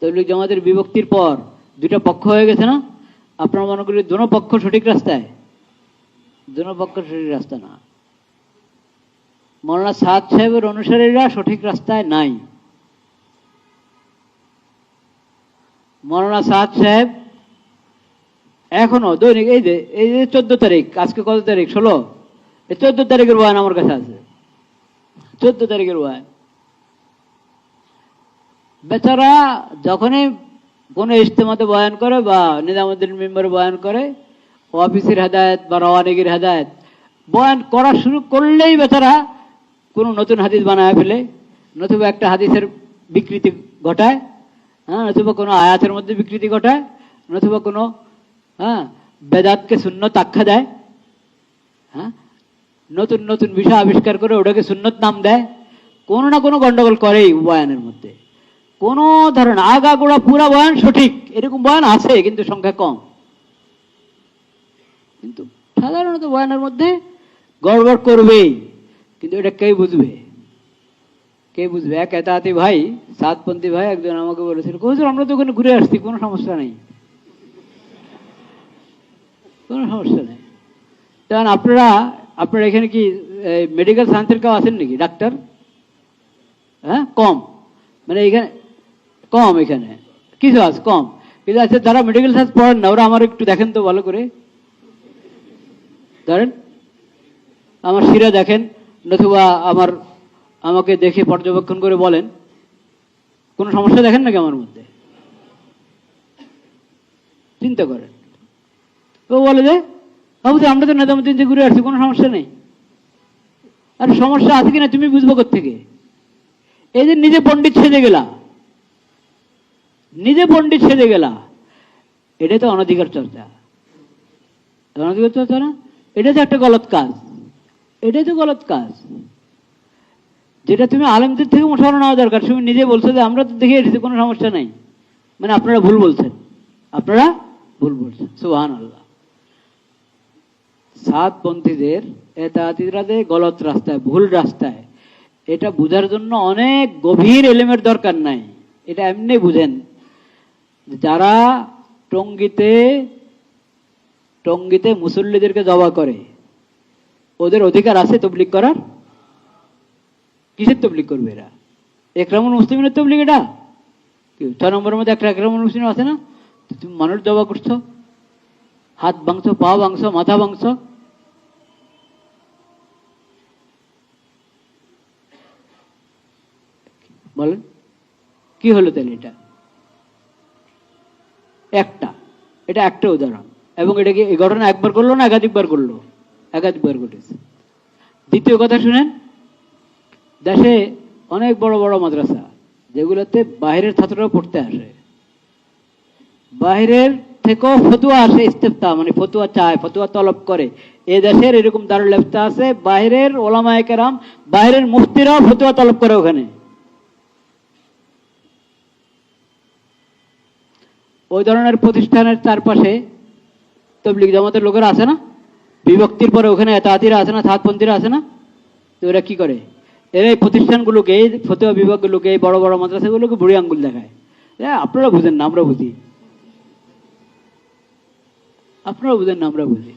তবলিগ জামাতের বিভক্তির পর দুইটা পক্ষ হয়ে গেছে না? আপনারা মনে করি দোনো পক্ষ সঠিক রাস্তায়? দোনো পক্ষ সঠিক রাস্তা না। মৌলানা সাদ সাহেবের অনুসারীরা সঠিক রাস্তায় নাই। মৌলানা সাদ সাহেব এখনো দৈনিক এই যে 14 তারিখ, আজকে কত তারিখ? 16। এই 14 তারিখের বয়ান আমার কাছে আছে, 14 তারিখের বয়ান। বেচারা যখনই কোনো ইজতেমাতে বয়ান করে বা নিজামুদ্দিন মেম্বারে বয়ান করে, অফিসের হেদায়েত বা রওয়ানিগির হেদায়েত বয়ান করা শুরু করলেই বেচারা কোনো নতুন হাদিস বানায় ফেলে, নতুবা একটা হাদিসের বিকৃতি ঘটায়, হ্যাঁ, নতুবা কোনো আয়াতের মধ্যে বিকৃতি ঘটায়, নতুবা কোনো বেদাতকে সুন্নত আখ্যা দেয়, হ্যাঁ, নতুন নতুন বিষয় আবিষ্কার করে ওটাকে সুন্নত নাম দেয়, কোনো না কোনো গন্ডগোল করেই বয়ানের মধ্যে। কোনো ধরনের আগাগোড়া পুরা বয়ান সঠিক এরকম বয়ান আছে, কিন্তু সংখ্যা কম। কিন্তু সাধারণত বয়ানের মধ্যে গড়বড় করবেই, কিন্তু এটা কে বুঝবে? কে বুঝবে? এক এতাতি ভাই, সাতপন্থী ভাই একজন আমাকে বলেছিল, হুজুর আমরা তো ওখানে ঘুরে আসছি, কোনো সমস্যা নেই, কোনো সমস্যা নেই। কারণ আপনারা এখানে কি মেডিকেল সায়েন্সের কেউ আছেন নাকি? ডাক্তার? হ্যাঁ, কম, মানে এখানে কম, এখানে কিছু আছে কম, কিন্তু আচ্ছা যারা মেডিকেল সায়েন্স পড়েন না ওরা আমার একটু দেখেন তো ভালো করে, ধরেন আমার শিরা দেখেন, নতুবা আমাকে দেখে পর্যবেক্ষণ করে বলেন কোনো সমস্যা দেখেন নাকি আমার মধ্যে? চিন্তা করেন। ও বলে যে আমরা তো নিজামুদ্দিন ঘুরে আসছি, কোনো সমস্যা নেই। আর সমস্যা আছে কিনা তুমি বুঝবো কোত্থেকে? এই যে নিজে পণ্ডিত সেজে গেলা, নিজে পণ্ডিত সেজে গেলা, এটাই তো অনধিকার চর্চা। অনধিকার চর্চা না? এটা তো একটা গলত কাজ, এটাই তো গলত কাজ, যেটা তুমি আলেমদের থেকে মশালা নেওয়া দরকার। তুমি নিজে বলছো যে আমরা তো দেখে এসেছি, কোনো সমস্যা নেই, মানে আপনারা ভুল বলছেন, আপনারা ভুল বলছেন। সুবহানাল্লাহ। সাতপন্থীদের এতাতিরাদের গলত রাস্তায়, ভুল রাস্তায়, এটা বুঝার জন্য অনেক গভীর এলেমের দরকার নাই। এটা এমনি বুঝেন, যারা টঙ্গিতে মুসল্লিদেরকে জবা করে, ওদের অধিকার আছে তবলিগ করার? কিসের তবলিগ করবে এরা? একরামুল মুসলিমের তবলিগ এটা? 6 নম্বরের মধ্যে একটা একরামুল মুসলিম আছে না? তুমি মানুষ জবা করছো, হাত ভাঙছো, পা ভাঙছো, মাথা ভাঙছো, বলেন কি হলো তাহলে? এটা একটা উদাহরণ, এবং এটাকে এই ঘটনা একবার করলো না একাধিকবার করলো? একাধিকবার ঘটেছে। দ্বিতীয় কথা শুনেন, দেশে অনেক বড় বড় মাদ্রাসা যেগুলোতে বাইরের ছাত্ররা পড়তে আসে, বাইরের থেকেও ফতুয়া আসে, ইস্তেফতা মানে ফতুয়া চায়, ফতুয়া তলব করে। এ দেশের এরকম দারুল ইফতা আছে, বাইরের ওলামায়ে কেরাম, বাইরের মুফতিরাও ফতুয়া তলব করে ওখানে। ওই ধরনের প্রতিষ্ঠানের চারপাশে তবলিগ জামাতের লোকেরা আছে না? বিভক্তির পরে ওখানে এতাতিরা আছে না, সাতপন্থীরা আছে না? তো ওরা কি করে? এরা এই প্রতিষ্ঠানগুলোকে, এই ফতুয়া বিভাগগুলোকে, এই বড় বড় মাদ্রাসাগুলোকে বুড়ি আঙ্গুল দেখায়। আপনারা বুঝেন না, আমরা বুঝি। আপনারা বুঝেন না, আমরা বুঝি।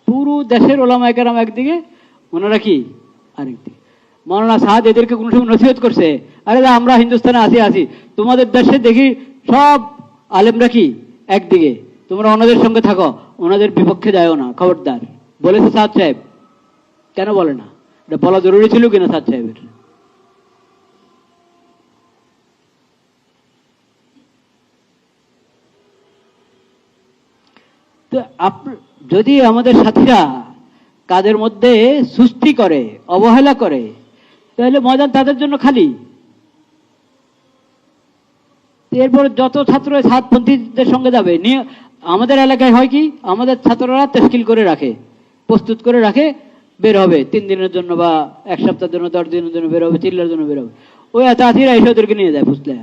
পুরো দেশের ওলামায়ে কেরাম একদিকে, ওনারা কি আরেকদিকে। মৌলানা সাদ এদেরকে কোনো সময় নসিহত করছে, আরে আমরা হিন্দুস্তানে আসি, তোমাদের দেশে দেখি সব আলেমরা কি একদিকে, তোমরা ওনাদের সঙ্গে থাকো, ওনাদের বিপক্ষে যাও না, খবরদার। বলেছে সাদ সাহেব? কেন বলে না? এটা বলা জরুরি ছিল কিনা সাদ সাহেবের? তো যদি আমাদের সাথীরা কাদের মধ্যে সুস্তি করে, অবহেলা করে, তাহলে ময়দান তাদের জন্য খালি। এরপর যত ছাত্র সাতপন্থীদের সঙ্গে যাবে, আমাদের এলাকায় হয় কি, আমাদের ছাত্ররা তশকিল করে রাখে, প্রস্তুত করে রাখে, বের হবে 3 দিনের জন্য বা 1 সপ্তাহের জন্য, 10 দিনের জন্য বের হবে, চিল্লার জন্য বের হবে। ওই এতাতিরা এসে ওদেরকে নিয়ে যায়, বুঝলে?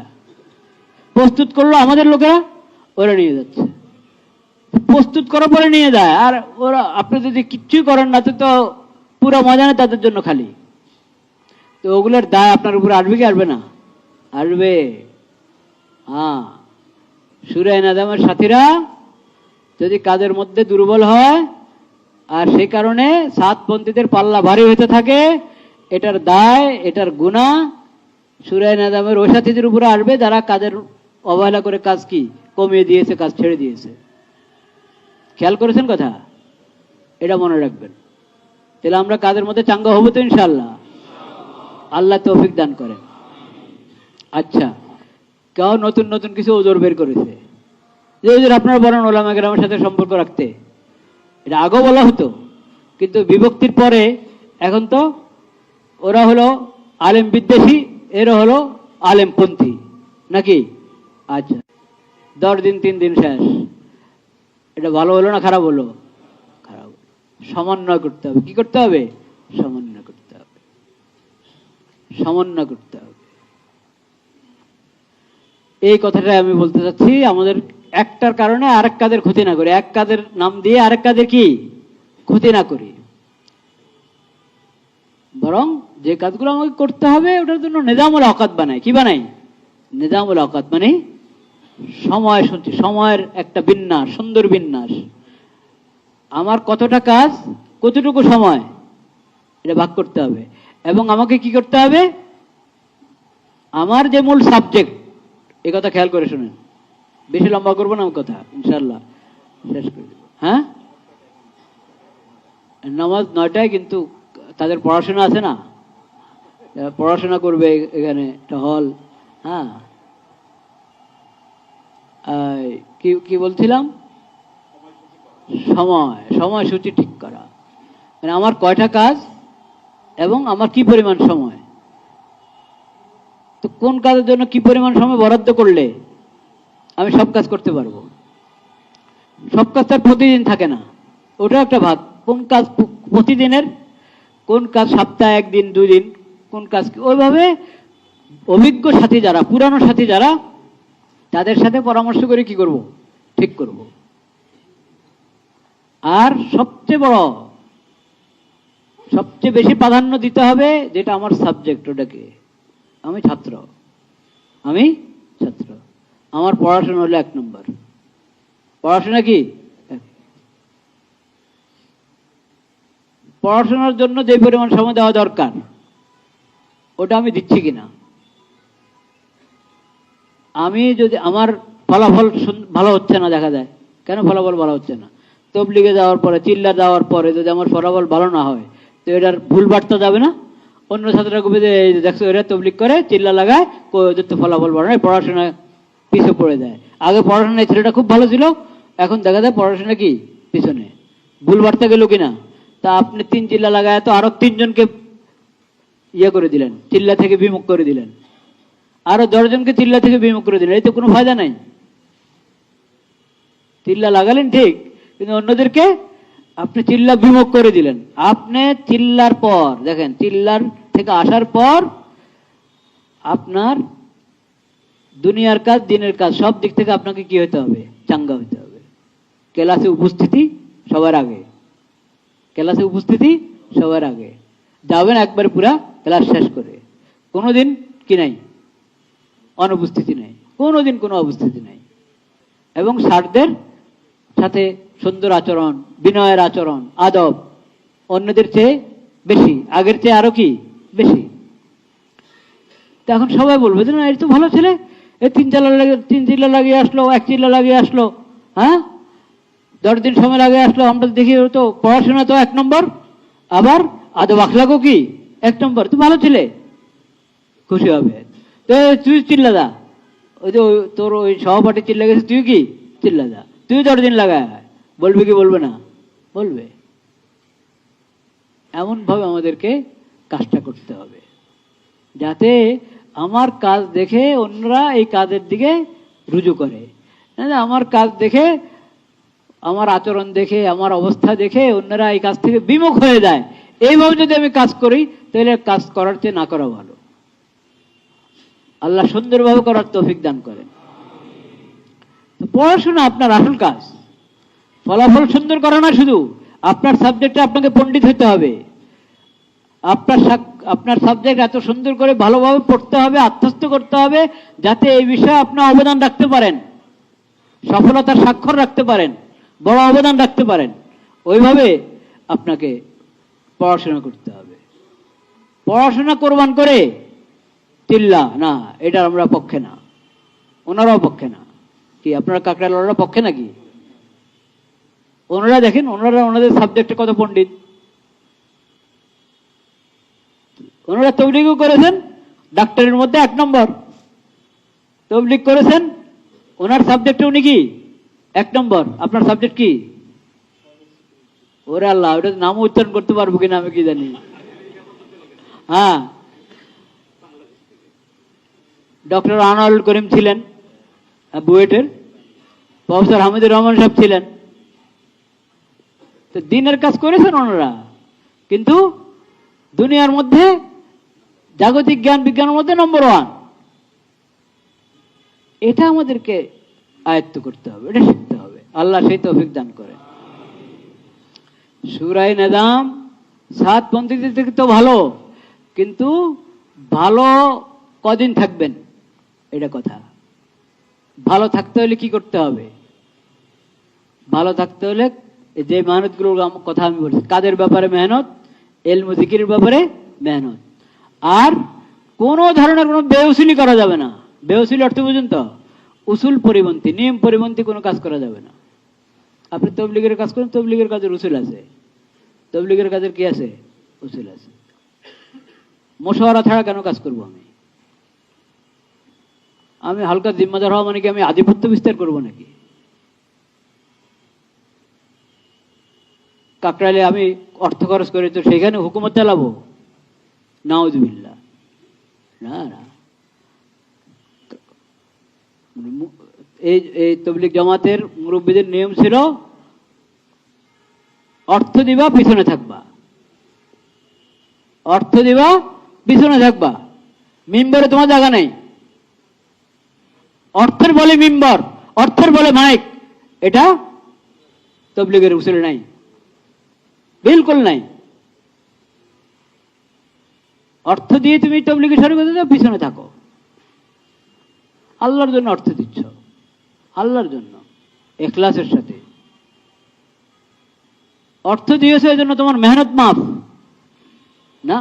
প্রস্তুত করলো আমাদের লোকেরা, ওরা নিয়ে যাচ্ছে, প্রস্তুত করার পরে নিয়ে যায়। আর ওরা, আপনি যদি কিচ্ছুই করেন না, তো পুরো ময়দানে তাদের জন্য খালি। তো ওগুলোর দায় আপনার উপরে আসবে কি আসবে না? আসবে। হ্যাঁ, সূরা নাদামের সাথীরা যদি কাদের মধ্যে দুর্বল হয় আর সেই কারণে সাতপন্থীদের পাল্লা ভারী হতে থাকে, এটার দায়, এটার গুনাহ সূরা নাদামের ওই সাথীদের উপরে আসবে যারা কাদের অবহেলা করে কাজ কি কমিয়ে দিয়েছে, কাজ ছেড়ে দিয়েছে। খেয়াল করেছেন কথা? এটা মনে রাখবেন। তাহলে আমরা কাদের মধ্যে চাঙ্গা হবো তো ইনশাআল্লাহ। আল্লাহ তৌফিক দান করেন। আচ্ছা, কেউ নতুন নতুন কিছু ওজোর বের করেছে যে ওজোর আপনারা বলেন ওলামা কেরামের সাথে সম্পর্ক রাখতে, এটা আগেও বলা হতো, কিন্তু বিভক্তির পরে এখন তো ওরা হলো আলেম বিদ্বেষী, এরা হলো আলেমপন্থী নাকি? আচ্ছা, 10 দিন 3 দিন শেষ। এটা ভালো হলো না খারাপ হলো? খারাপ। সমন্বয় করতে হবে। কি করতে হবে? সমন্বয় করতে হবে, সমন্বয় করতে হবে। এই কথাটা আমি বলতে চাচ্ছি, আমাদের একটার কারণে আরেক কাদের ক্ষতি না করি, এক কাদের নাম দিয়ে আরেক কাদের কি ক্ষতি না করি, বরং যে কাজগুলো আমাকে করতে হবে ওটার জন্য নিজামুল আওকাত বানাই। কি বানাই? নিজামুল আওকাত মানে সময়, শুনছি সময়ের একটা বিন্যাস, সুন্দর বিন্যাস। আমার কতটা কাজ, কতটুকু সময়, এটা ভাগ করতে হবে। এবং আমাকে কি করতে হবে? আমার যে মূল সাবজেক্ট, এই কথা খেয়াল করে শুনেন, বেশি লম্বা করবো না কথা, ইনশাল্লাহ শেষ করে দেব। হ্যাঁ, নামাজ 9টায়, কিন্তু তাদের পড়াশোনা আছে না, পড়াশোনা করবে এখানে একটা হল। হ্যাঁ, কি বলছিলাম? সময়সূচি ঠিক করা, মানে আমার কয়টা কাজ এবং আমার কি পরিমাণ সময়, তো কোন কাজের জন্য কি পরিমাণ সময় বরাদ্দ করলে আমি সব কাজ করতে পারবো। সব কাজ তার প্রতিদিন থাকে না, ওটা একটা ভাগ। কোন কাজ প্রতিদিনের, কোন কাজ সপ্তাহে 1 দিন 2 দিন, কোন কাজ ওইভাবে অভিজ্ঞ সাথী যারা, পুরানো সাথী যারা, তাদের সাথে পরামর্শ করে কি করব, ঠিক করব। আর সবচেয়ে বড়, সবচেয়ে বেশি প্রাধান্য দিতে হবে যেটা আমার সাবজেক্ট, ওটাকে। আমি ছাত্র, আমার পড়াশোনা হলো 1 নম্বর। পড়াশোনা কি? পড়াশোনার জন্য যে পরিমাণ সময় দেওয়া দরকার ওটা আমি দিচ্ছি কিনা। আমি যদি আমার ফলাফল ভালো হচ্ছে না, দেখা যায় কেন ফলাফল ভালো হচ্ছে না, তবলিগে যাওয়ার পরে, চিল্লা যাওয়ার পরে যদি আমার ফলাফল ভালো না হয়, তো এটার ভুল বার্তা যাবে না। অন্য ছাত্ররা কবি দেখছো এরা তবলিগ করে, চিল্লা লাগায়, ওদের তো ফলাফল ভালো নয়, পড়াশোনায় পিছু পড়ে যায়। আগে পড়াশোনায় ছেলেটা খুব ভালো ছিল, এখন দেখা যায় পড়াশোনা কি পিছনে, ভুল বার্তা গেল কিনা। তা আপনি 3 চিল্লা লাগায় তো আরো 3 জনকে ইয়ে করে দিলেন, চিল্লা থেকে বিমুখ করে দিলেন, আরো 10 জনকে চিল্লা থেকে বিমুখ করে দিলেন, এই তো কোনো ফায়দা নাই। চিল্লা লাগালেন ঠিক, কিন্তু অন্যদেরকে আপনি চিল্লা বিমুখ করে দিলেন। আপনি চিল্লার পর দেখেন, চিল্লার থেকে আসার পর আপনার দুনিয়ার কাজ, দিনের কাজ, সব দিক থেকে আপনাকে কি হতে হবে? চাঙ্গা হতে হবে। ক্লাসে উপস্থিতি সবার আগে, ক্লাসে উপস্থিতি সবার আগে যাবেন একবার পুরা ক্লাস শেষ করে। কোনোদিন কি নাই অনুপস্থিতি নাই, কোনোদিন কোনো অবস্থিতি নাই। এবং স্যারদের সাথে সুন্দর আচরণ, বিনয়ের আচরণ, আদব অন্যদের চেয়ে বেশি, আগের চেয়ে আরো কি বেশি। তো এখন সবাই বলবে যে না, এই তো ভালো ছেলে, এই 3 চিল্লা লাগিয়ে আসলো, 1 চিল্লা লাগিয়ে আসলো, হ্যাঁ 10 দিন সময় লাগিয়ে আসলো, আমরা দেখি তো পড়াশোনা তো 1 নম্বর, আবার আদব আখলাকও কি 1 নম্বর, তো ভালো ছেলে, খুশি হবে। তো তুই চিল্লা দা, ওই যে তোর ওই সহপাঠী চিল্লা গেছে, তুই কি চিল্লা দা, তুই 10 দিন লাগায়, বলবে কি বলবে না? বলবে। এমন ভাবে আমাদেরকে কাজটা করতে হবে যাতে আমার কাজ দেখে অন্যরা এই কাজের দিকে রুজু করে, আমার কাজ দেখে, আমার আচরণ দেখে, আমার অবস্থা দেখে অন্যরা এই কাজ থেকে বিমুখ হয়ে যায়। এইভাবে যদি আমি কাজ করি, তাহলে কাজ করার চেয়ে না করা ভালো। আল্লাহ সুন্দরভাবে করার তৌফিক দান করেন। পড়াশোনা আপনার আসল কাজ, ফলাফল সুন্দর করা না, শুধু আপনার সাবজেক্টে আপনাকে পণ্ডিত হতে হবে। আপনার সাবজেক্ট এত সুন্দর করে ভালোভাবে পড়তে হবে, আত্মস্থ করতে হবে, যাতে এই বিষয়ে আপনার অবদান রাখতে পারেন, সফলতার স্বাক্ষর রাখতে পারেন, বড় অবদান রাখতে পারেন। ওইভাবে আপনাকে পড়াশোনা করতে হবে। পড়াশোনা কোরবান করে চিল্লা না, এটা আমরা পক্ষে না, ওনারাও পক্ষে না। কি আপনারা কাকড়াওয়ালারা পক্ষে নাকি? ওনারা দেখেন, ওনাদের সাবজেক্টে কত পণ্ডিত। ওনারা তবলিগও করেছেন, ডাক্তারের মধ্যে 1 নম্বর। তবলিগ করেছেন, ওনার সাবজেক্টে উনি কি 1 নম্বর। আপনার সাবজেক্ট কি? ওরে আল্লাহ, ওটা নাম উচ্চারণ করতে পারবো কিনা আমি কি জানি। হ্যাঁ, ডক্টর আনোয়ারুল করিম ছিলেন বুয়েটের, প্রফেসর হামিদুর রহমান সাহেব ছিলেন। তো দিনের কাজ করেছেন ওনারা, কিন্তু দুনিয়ার মধ্যে জাগতিক জ্ঞান বিজ্ঞানের মধ্যে নম্বর 1। এটা আমাদেরকে আয়ত্ত করতে হবে, এটা শিখতে হবে। আল্লাহ সেই তৌফিক দান করে। সূরা নিজাম 7 পন্থীদের থেকে তো ভালো, কিন্তু ভালো কদিন থাকবেন এটা কথা। ভালো থাকতে হলে কি করতে হবে? ভালো থাকতে হলে যে মেহনতগুলোর কথা আমি বলছি, কাদের ব্যাপারে মেহনত, ইলম জিকিরের ব্যাপারে মেহনত। আর কোনো ধরনের কোনো বেউসুলি করা যাবে না। বেউসুলি অর্থ বুঝুন তো, উসুল পরিপন্থী, নিয়ম পরিপন্থী কোনো কাজ করা যাবে না। আপনি তবলিগের কাজ করেন, তবলিগের কাজের উসুল আছে, তবলিগের কাজের কি আছে? উসুল আছে। মুশাওয়ারা ছাড়া কেন কাজ করব আমি? আমি হালকা জিম্মাদার হওয়া মানে কি আমি আধিপত্য বিস্তার করব নাকি? কাকরাইলে আমি অর্থ খরচ করি তো সেখানে হুকুমত চালাবো? নাউজুবিল্লাহ, না না। এই তবলিগ জামাতের মুরব্বীদের নিয়ম ছিল, অর্থ দিবা পিছনে থাকবা, অর্থ দিবা পিছনে থাকবা, মিম্বরে তোমার জায়গা নেই। অর্থের বলে মিম্বর, অর্থের বলে মাইক, এটা তবলিগের উসুলে নাই, বিলকুল নাই। অর্থ দিয়ে তুমি তবলিগে শুরু করতে দাও, পিছনে থাকো। আল্লাহর জন্য অর্থ দিচ্ছ, আল্লাহর জন্য ইখলাসের সাথে অর্থ দিয়েছে, এই জন্য তোমার মেহনত মাফ না।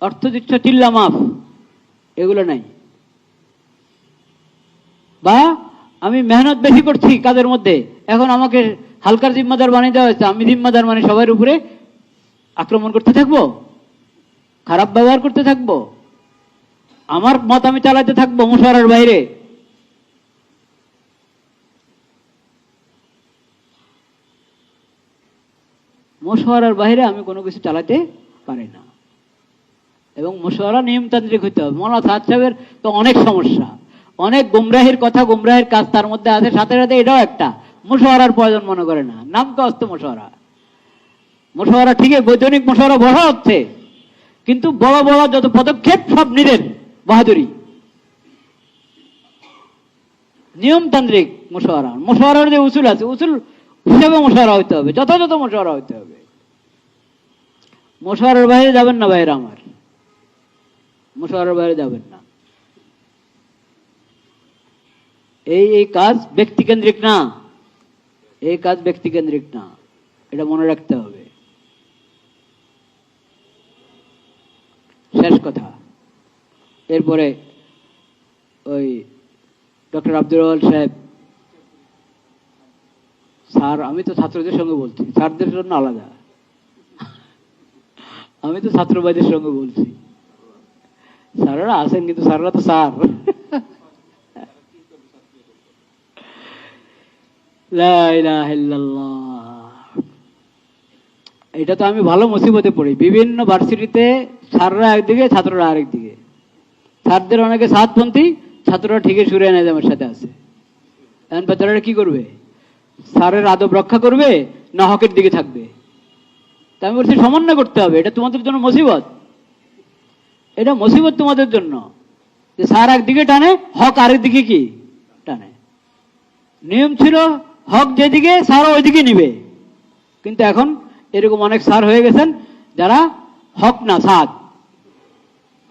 অর্থ দিচ্ছ চিল্লা মাফ, এগুলো নাই। বা আমি মেহনত বেশি করছি কাজের মধ্যে, এখন আমাকে হালকার জিম্মাদার বানিয়ে দেওয়া হয়েছে, আমি জিম্মাদার মানে সবার উপরে আক্রমণ করতে থাকবো, খারাপ ব্যবহার করতে থাকবো, আমার মত আমি চালাতে থাকবো মুশাওয়ারার বাইরে। মুশাওয়ারার বাইরে আমি কোনো কিছু চালাতে পারি না। এবং মুশাওয়ারা নিয়মতান্ত্রিক হইতে হবে। মৌলানা সাদ সাহেবের তো অনেক সমস্যা, অনেক গুমরাহির কথা, গুমরাহির কাজ তার মধ্যে আছে, সাথে সাথে এটাও একটা মুশাওয়ারার প্রয়োজন মনে করে না। নাম তো আসতো মুশাওয়ারা। মুশাওয়ারা ঠিকই বৈজ্ঞানিক মুশাওয়ারা বড় হচ্ছে, কিন্তু বড় বড় যত পদক্ষেপ সব নিজের বাহাদুরি। নিয়মতান্ত্রিক মুশাওয়ারা, মুশাওয়ারার যে উসুল আছে, উসুল হিসাবে মুশাওয়ারা হইতে হবে, যথাযথ মুশাওয়ারা হইতে হবে। মুশাওয়ারার বাইরে যাবেন না ভাইরা আমার, মুশাওয়ারার বাইরে যাবেন না। এই কাজ ব্যক্তিকেন্দ্রিক না, এই কাজ ব্যক্তিকেন্দ্রিক না, এটা মনে রাখতে হবে। শেষ কথা, এরপরে ওই ডক্টর আব্দুর রহমান সাহেব স্যার, আমি তো ছাত্রদের সঙ্গে বলছি, স্যারদের জন্য আলাদা, আমি তো ছাত্র ভাইদের সঙ্গে বলছি। স্যাররা আছেন, কিন্তু স্যাররা তো স্যার। লা ইলাহা ইল্লাল্লাহ। এটা তো আমি ভালো মুসিবতে পড়ি। বিভিন্ন ভার্সিটিতে স্যাররা একদিকে, ছাত্ররা আরেক দিকে। স্যারদের অনেকে সাতপন্থী, ছাত্ররা ঠিকই সুরে নিজামের সাথে আছে। এখন বেচারারা কি করবে? স্যারের আদব রক্ষা করবে না হকের দিকে থাকবে? তা আমি বলছি সমন্বয় করতে হবে। এটা তোমাদের জন্য মুসিবত, এটা মুসিবত তোমাদের জন্য যে স্যার একদিকে টানে, হক আরেক দিকে কি টানে। নিয়ম ছিল হক যেদিকে, স্যারও ওইদিকে নিবে। কিন্তু এখন এরকম অনেক স্যার হয়ে গেছেন যারা হক না সাদ,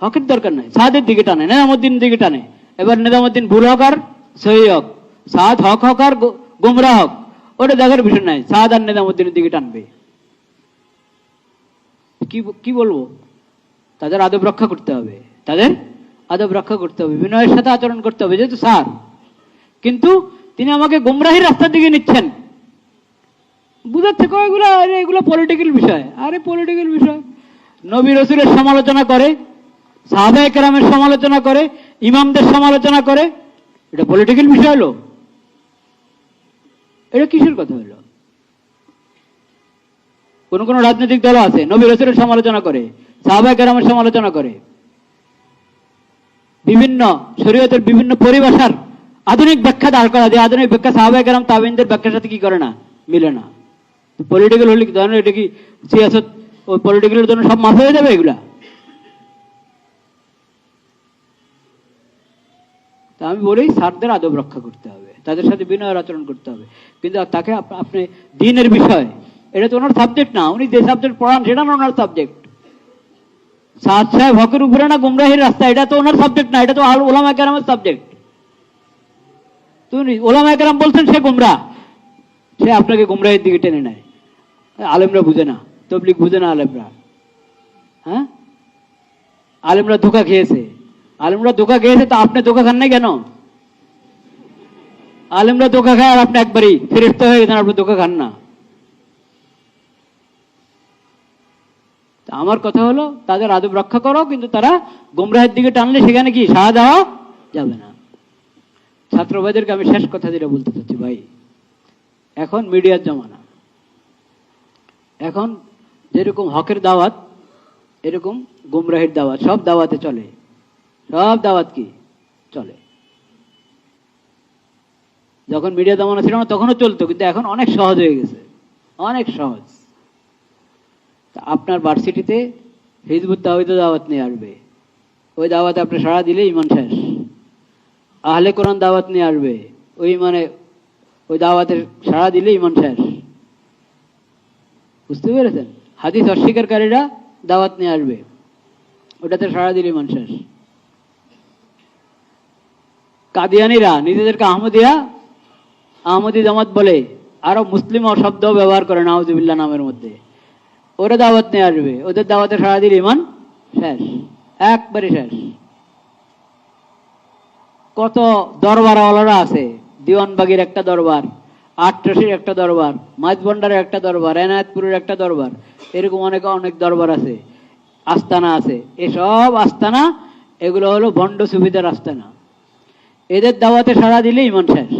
হকের দরকার নাই, সাদের দিকে টানে, নিজামুদ্দিন দিকে টানে। এবার নিজামুদ্দিন ভুল হক আর সহি হক, সাদ হক হক আর গুমরাহ হক, ওটা দেখার বিষয় নাই, সাদ আর নিজামুদ্দিনের দিকে টানবে। কি বলবো, তাদের আদব রক্ষা করতে হবে, তাদের আদব রক্ষা করতে হবে, বিনয়ের সাথে আচরণ করতে হবে, যেহেতু স্যার। কিন্তু তিনি আমাকে গুমরাহির রাস্তার দিকে নিচ্ছেন, বুঝাচ্ছে এগুলো, এগুলো পলিটিক্যাল বিষয়। আরে পলিটিক্যাল বিষয়, নবী রসুলের সমালোচনা করে, সাহাবায়ে কেরামের সমালোচনা করে, ইমামদের সমালোচনা করে, এটা পলিটিক্যাল বিষয় হলো? এটা কিসের কথা হলো? কোন কোন রাজনৈতিক দল আছে নবী রসুলের সমালোচনা করে, সাহাবায়ে কেরামের সমালোচনা করে, বিভিন্ন শরীয়তের বিভিন্ন পরিভাষার আধুনিক ব্যাখ্যা দাঁড় করা যায়, আধুনিক ব্যাখ্যা সাহাবায়ে কেরাম তাবেঈনদের ব্যাখ্যার সাথে কি করে না, মিলে না। পলিটিক্যাল হলে কি ধরনের, এটা কি সিয়াসত, ওই পলিটিক্যালের জন্য সব মাফ হয়ে যাবে এগুলা? তা আমি বলি স্যারদের আদব রক্ষা করতে হবে, তাদের সাথে বিনয়ের আচরণ করতে হবে। কিন্তু তাকে আপনি দ্বীনের বিষয়, এটা তো ওনার সাবজেক্ট না, উনি যে সাবজেক্ট পড়ান সেটা না ওনার সাবজেক্ট। সাদ সাহেব হকের উপরে না গুমরাহির রাস্তা, এটা তো ওনার সাবজেক্ট না, এটা তো ওলামায়ে কেরামের সাবজেক্ট। তুমি ওলামায়ে কেরাম বলছেন সে গুমরাহ, সে আপনাকে গুমরাহির দিকে টেনে নেয়। আলেমরা বুঝে না, তবলিগ বুঝে না আলেমরা। হ্যাঁ, আলেমরা ধোকা খেয়েছে, আলেমরা ধোকা খেয়েছে, তো আপনি ধোকা খান নাই কেন? আলেমরা ধোকা খায় আর আপনি একবারই ফেরেশতা হয়ে গেছেন, আপনি ধোকা খান না। আমার কথা হলো তাদের আদব রক্ষা করো, কিন্তু তারা গুমরাহের দিকে টানলে সেখানে কি সাড়া দেওয়া যাবে না। ছাত্র ভাইদেরকে আমি শেষ কথা যেটা বলতে চাচ্ছি, ভাই এখন মিডিয়ার জমানা, এখন যেরকম হকের দাওয়াত এরকম গুমরাহির দাওয়াত, সব দাওয়াতে চলে, সব দাওয়াত কি চলে। যখন মিডিয়া জমানা ছিল না তখনও চলতো, কিন্তু এখন অনেক সহজ হয়ে গেছে, অনেক সহজ। আপনার ভার্সিটিতে হিজবুত তাওহীদের দাওয়াত নিয়ে আসবে, ওই দাওয়াতে আপনি সাড়া দিলে ইমান শেষ। আহলে কোরআন দাওয়াত নিয়ে আসবে, ওই দাওয়াতের সাড়া দিলে ইমান শেষ। বুঝতে পেরেছেন? হাদিস অস্বীকারীরা দাওয়াত নিয়ে আসবে, ওটাতে সাড়া দিলে ইমান শেষ। কাদিয়ানীরা নিজেদেরকে আহমদি জামাত বলে, আরো মুসলিম শব্দ ব্যবহার করে নাউজুবিল্লাহ নামের মধ্যে, ওরা দাওয়াত নিয়ে আসবে, ওদের দাওয়াতে সাড়া দিলে ইমান শেষ, একবারে শেষ। কত দরবারওয়ালারা আছে, দিওয়ানবাগির একটা দরবার, আটরশির একটা দরবার, মাইজবন্ডারের একটা দরবার, এনায়েতপুরের একটা দরবার, এরকম অনেক দরবার আছে, আস্তানা আছে। এসব আস্তানা, এগুলো হলো ভণ্ড সুবিধার আস্তানা। এদের দাওয়াতে সাড়া দিলে ইমান শেষ।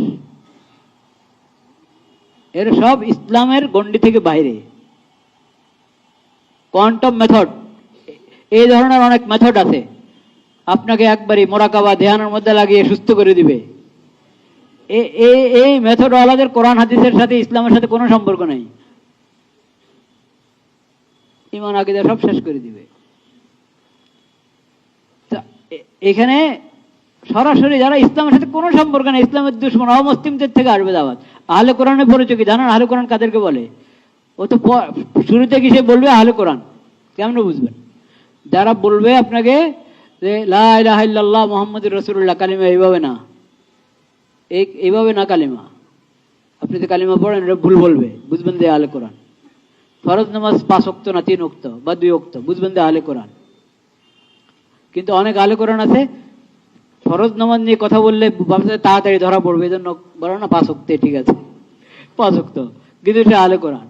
এর সব ইসলামের গণ্ডি থেকে বাইরে। কোয়ান্টাম মেথড, এই ধরনের অনেক মেথড আছে, আপনাকে একবারই মোরাকাবা ধ্যানের মধ্যে লাগিয়ে সুস্থ করে দিবে। এই মেথড ওয়ালাদের কোরআন হাদিসের সাথে ইসলামের সাথে কোনো সম্পর্ক নেই, ইমান আকীদা সব শেষ করে দিবে। এখানে সরাসরি যারা ইসলামের সাথে কোনো সম্পর্ক নেই, ইসলামের দুশমন, অমুসলিমদের থেকে আসবে দাওয়াত। আহলে কোরআনের পরিচয় কি জানেন? আহলে কোরআন কাদেরকে বলে? ও তো শুরুতে কি সে বলবে আহলে কোরআন, কেমন বুঝবেন? যারা বলবে আপনাকে যে লা ইলাহা ইল্লাল্লাহ মুহাম্মাদুর রাসূলুল্লাহ, কালিমা এইভাবে না, এইভাবে না কালিমা, আপনি যে কালিমা পড়েন এটা ভুল বলবে, বুঝবেন যে আহলে কোরআন। ফরজ নামাজ 5 ওয়াক্ত না 3 ওয়াক্ত বা 2 ওয়াক্ত, বুঝবেন যে আহলে কোরআন। কিন্তু অনেক আহলে কোরআন আছে ফরজ নামাজ নিয়ে কথা বললে তাড়াতাড়ি ধরা পড়বে, এই জন্য বলো না 5 ওয়াক্তে, ঠিক আছে 5 ওয়াক্ত, কিন্তু এটা আহলে কোরআন।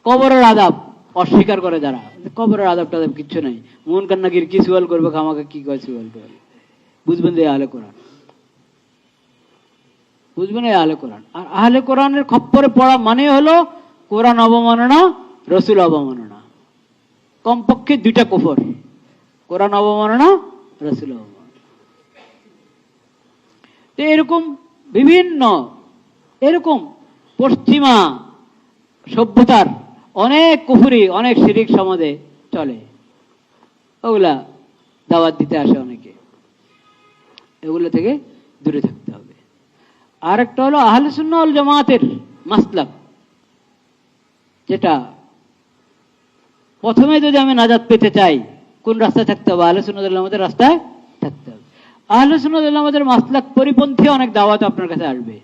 কবরের আযাব অস্বীকার করে যারা, কবরের আযাব টাযাব কিচ্ছু নাই, মুনকার নাকির কি সুয়াল করবে, খামাকে কি কয় সুয়াল করবে, বুঝবেন যে আহলে কোরআন, বুঝবেন এই আহলে কোরআন। আর আহলে কোরআনের খপ্পরে পড়া মানে হলো কোরআন অবমাননা, রসুল অবমাননা, কমপক্ষে 2টা কুফর, কোরআন অবমাননা, রসুল অবমাননা। এরকম বিভিন্ন এরকম পশ্চিমা সভ্যতার অনেক কুফরি, অনেক শিরিক সমাজে চলে, ওগুলা দাওয়াত দিতে আসে অনেকে, এগুলো থেকে দূরে থাকতে হবে। আর একটা হলো আহলে সুন্নাহ ওয়াল জামাতের মাসলাক, যেটা প্রথমে যদি আমি নাজাত পেতে চাই, কোন রাস্তায় থাকতে হবে? আহলে সুন্নাত ওয়াল জামাতের রাস্তায় থাকতে হবে। আহলে সুন্নাত ওয়াল জামাতের মাসলাক পরিপন্থী অনেক দাওয়াত আপনার কাছে আসবে,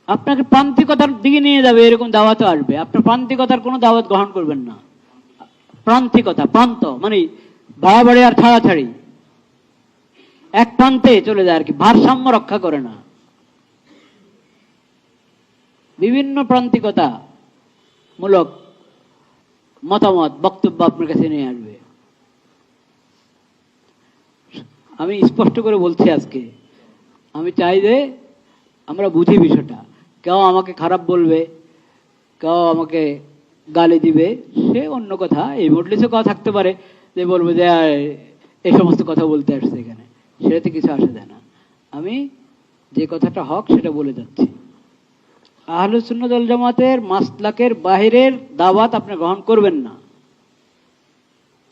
আপনাকে প্রান্তিকতার দিকে নিয়ে যাবে, এরকম দাওয়াতও আসবে। আপনার প্রান্তিকতার কোনো দাওয়াত গ্রহণ করবেন না। প্রান্তিকতা, প্রান্ত মানে বাড়াবাড়ি আর ছাড়াছাড়ি, এক প্রান্তে চলে যায় আর কি, ভারসাম্য রক্ষা করে না। বিভিন্ন প্রান্তিকতা মূলক মতামত, বক্তব্য আপনার কাছে নিয়ে আসবে। আমি স্পষ্ট করে বলছি আজকে, আমি চাই যে আমরা বুঝি বিষয়টা। কেউ আমাকে খারাপ বলবে, কেউ আমাকে গালি দিবে, সে অন্য কথা। এই মজলিসে কথা থাকতে পারে যে বলবো যে এই সমস্ত কথা বলতে আসছে এখানে, সেটাতে কিছু আসে যায় না। আমি যে কথাটা হক সেটা বলে যাচ্ছি। আহলে সুন্নাত ওয়াল জামাতের মাসলাকের বাহিরের দাওয়াত আপনি গ্রহণ করবেন না।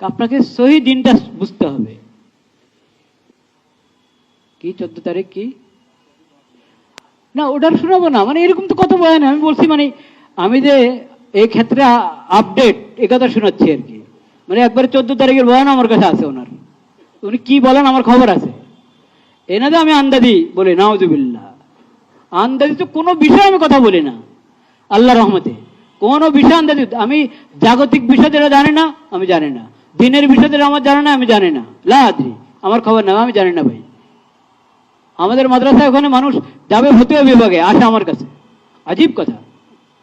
আপনাকে সহি দিনটা বুঝতে হবে। কি 14 তারিখ কি না, ওটার শোনাবো না, মানে এরকম তো কত বয়ান। আমি বলছি মানে আমি যে এই ক্ষেত্রে আপডেট এ কথা শোনাচ্ছি আর কি। মানে একবারে 14 তারিখের বয়ান আমার কাছে আছে ওনার, উনি কি বলেন আমার খবর আছে। এনা যে আমি আন্দাজি বলি, নাউজুবিল্লাহ, আন্দাজি তো কোনো বিষয়ে আমি কথা বলি না। আল্লাহ রহমতে কোনো বিষয় আন্দাজি, আমি জাগতিক বিষয় যেটা জানি না আমি জানি না, দিনের বিষয় যেটা আমার জানে না আমি জানি না, লা আদরি, আমার খবর না, আমি জানি না ভাই। আমাদের মাদ্রাসায় ওখানে মানুষ যাবে ফতুয়া বিভাগে, আসে আমার কাছে, আজীব কথা।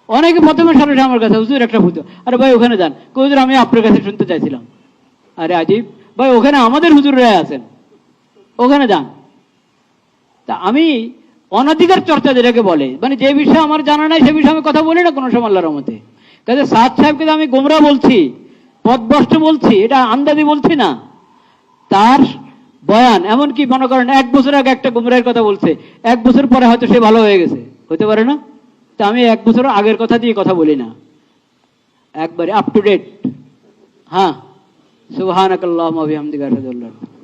অনেকে প্রথমে সরাসরি আমার কাছে, হুজুর একটা ফতুয়া, আরে ভাই ওখানে যান। হুজুর আমি আপনার কাছে শুনতে চাইছিলাম। আরে আজীব ভাই, ওখানে আমাদের হুজুররা আছেন, ওখানে যান। তা আমি অনধিকার চর্চা যেটাকে বলে, মানে যে বিষয়ে আমার জানা নাই সে বিষয়ে আমি কথা বলি না কোনো সময় আল্লাহর রহমতে। কাজে সাদ সাহেবকে আমি গোমরা বলছি, পথভ্রষ্ট বলছি, এটা আন্দাজি বলছি না। তার বয়ান এমনকি মনে করেন 1 বছর আগে একটা গুমরাহের কথা বলছে, 1 বছর পরে হয়তো সে ভালো হয়ে গেছে, হতে পারে না? তা আমি 1 বছর আগের কথা দিয়ে কথা বলি না, একবারে আপ টু ডেট। হ্যাঁ, সুবহানাকাল্লাহুম্মা ওয়া বিহামদিকা আশহাদু আল্লা ইলাহা ইল্লা আনতা।